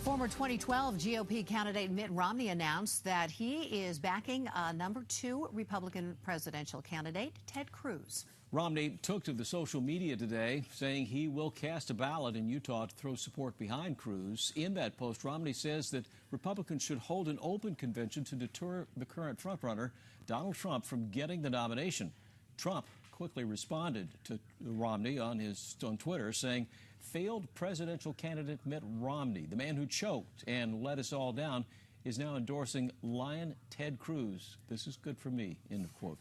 Former 2012 GOP candidate Mitt Romney announced that he is backing #2 Republican presidential candidate, Ted Cruz. Romney took to the social media today, saying he will cast a ballot in Utah to throw support behind Cruz. In that post, Romney says that Republicans should hold an open convention to deter the current frontrunner, Donald Trump, from getting the nomination. Trump quickly responded to Romney on Twitter, saying, "Failed presidential candidate Mitt Romney, the man who choked and let us all down, is now endorsing Lion Ted Cruz. This is good for me," end of quote.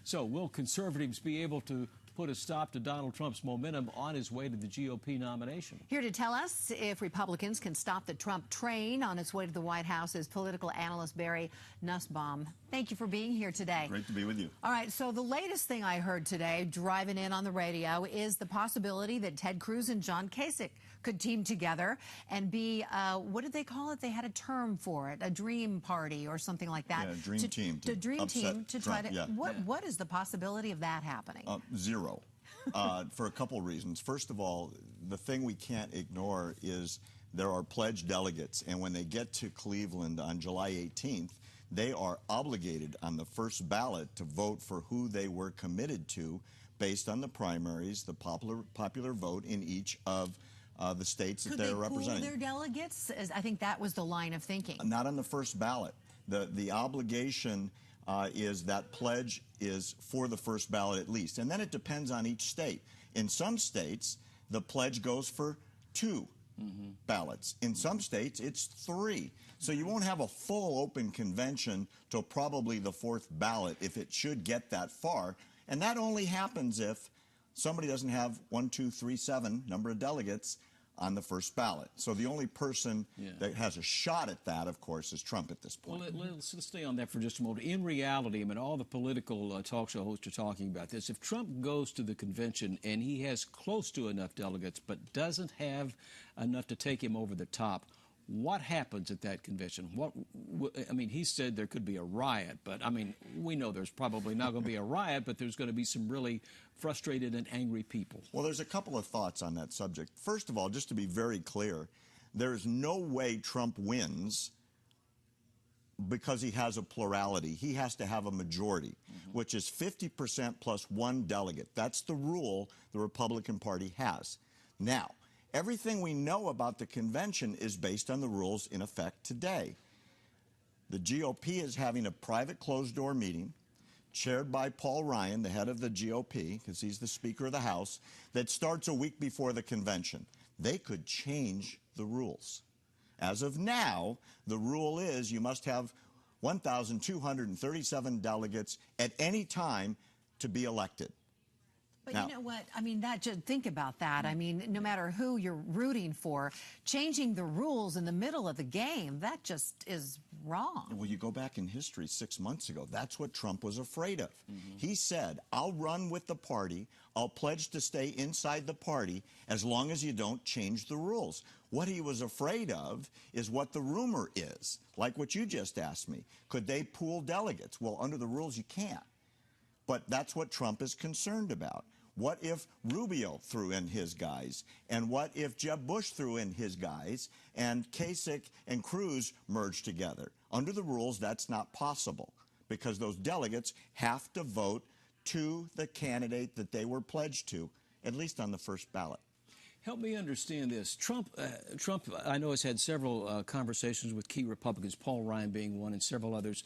So will conservatives be able to put a stop to Donald Trump's momentum on his way to the GOP nomination? Here to tell us if Republicans can stop the Trump train on its way to the White House is political analyst Barry Nussbaum. Thank you for being here today. Great to be with you. All right, so the latest thing I heard today, driving in on the radio, is the possibility that Ted Cruz and John Kasich could team together and be, what did they call it? They had a term for it, a dream party or something like that. Yeah, dream team. The dream team to try Trump, to, yeah. What is the possibility of that happening? Zero. For a couple reasons. First of all, the thing we can't ignore is there are pledged delegates, and when they get to Cleveland on July 18th, they are obligated on the first ballot to vote for who they were committed to based on the primaries, the popular vote in each of the states that they're representing. Could they pool their delegates? I think that was the line of thinking. Not on the first ballot. The obligation is that pledge is for the first ballot at least. And then it depends on each state. In some states, the pledge goes for 2 ballots. In some states, it's 3. So you won't have a full open convention till probably the 4th ballot if it should get that far. And that only happens if somebody doesn't have 1, 2, 3, 7 number of delegates on the first ballot. So the only person that has a shot at that, of course, is Trump at this point. Well, let's stay on that for just a moment. In reality, I mean, all the political talk show hosts are talking about this. If Trump goes to the convention and he has close to enough delegates but doesn't have enough to take him over the top, what happens at that convention? I mean, he said there could be a riot, but I mean, we know there's probably not going to be a riot, but there's going to be some really frustrated and angry people. Well, there's a couple of thoughts on that subject. First of all, just to be very clear, there's no way Trump wins because he has a plurality. He has to have a majority, which is 50% plus 1 delegate. That's the rule the Republican Party has. Now, everything we know about the convention is based on the rules in effect today. The GOP is having a private closed-door meeting chaired by Paul Ryan, the head of the GOP, because he's the Speaker of the House, that starts a week before the convention. They could change the rules. As of now, the rule is you must have 1,237 delegates at any time to be elected. But you know what? I mean, think about that. I mean, no matter who you're rooting for, changing the rules in the middle of the game, that just is wrong. Well, you go back in history 6 months ago. That's what Trump was afraid of. He said, I'll run with the party. I'll pledge to stay inside the party as long as you don't change the rules. What he was afraid of is what the rumor is, like what you just asked me. Could they pool delegates? Well, under the rules, you can't. But that's what Trump is concerned about. What if Rubio threw in his guys? And what if Jeb Bush threw in his guys and Kasich and Cruz merged together? Under the rules, that's not possible because those delegates have to vote to the candidate that they were pledged to, at least on the first ballot. Help me understand this. Trump, I know, has had several conversations with key Republicans, Paul Ryan being one and several others.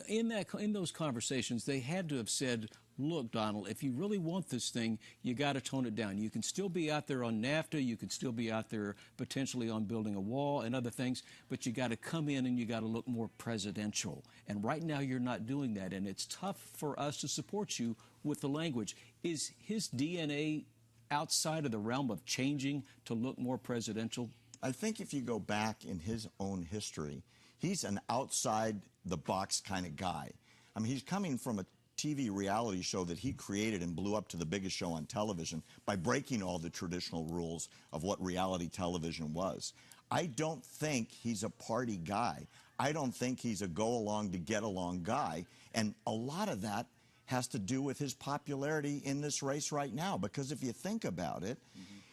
In those conversations, they had to have said, look, Donald, if you really want this thing, you got to tone it down. You can still be out there on NAFTA. You can still be out there potentially on building a wall and other things, but you got to come in and you got to look more presidential. And right now you're not doing that, and it's tough for us to support you with the language. Is his DNA outside of the realm of changing to look more presidential? I think if you go back in his own history, he's an outside-the-box kind of guy. I mean, he's coming from a TV reality show that he created and blew up to the biggest show on television by breaking all the traditional rules of what reality television was. I don't think he's a party guy. I don't think he's a go-along-to-get-along guy. And a lot of that has to do with his popularity in this race right now. Because if you think about it,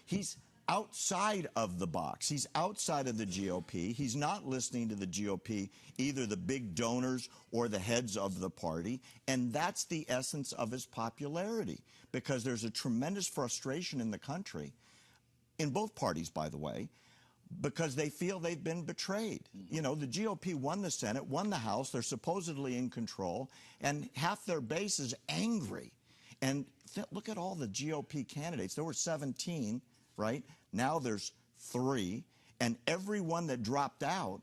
he's outside of the box. He's outside of the GOP. He's not listening to the GOP, either the big donors or the heads of the party. And that's the essence of his popularity, because there's a tremendous frustration in the country, in both parties, by the way, because they feel they've been betrayed. You know, the GOP won the Senate, won the House. They're supposedly in control, and half their base is angry. And look at all the GOP candidates. There were 17, right? Now there's 3, and everyone that dropped out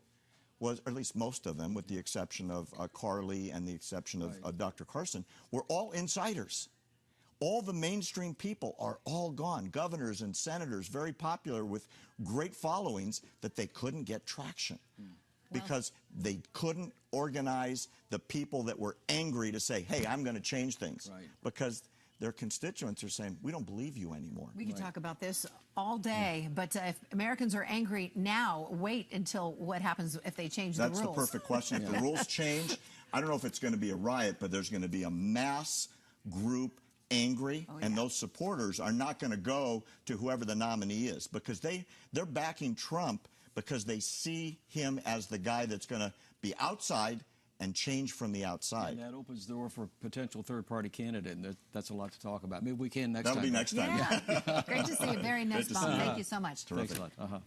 was, or at least most of them, with the exception of Carly and the exception of Dr. Carson, were all insiders. All the mainstream people are all gone. Governors and senators, very popular with great followings, that they couldn't get traction because they couldn't organize the people that were angry to say, hey, I'm going to change things. Because their constituents are saying, we don't believe you anymore. We could talk about this all day, but if Americans are angry now, wait until what happens if they change the rules. That's the perfect question. If the rules change, I don't know if it's going to be a riot, but there's going to be a mass group angry, and those supporters are not going to go to whoever the nominee is, because they're backing Trump because they see him as the guy that's going to be outside and change from the outside. And that opens the door for a potential third-party candidate, and that's a lot to talk about. Maybe we can next time. That'll be next time. Yeah. Great to see you. Very Nussbaum. Thank you so much. Terrific. Thanks a lot.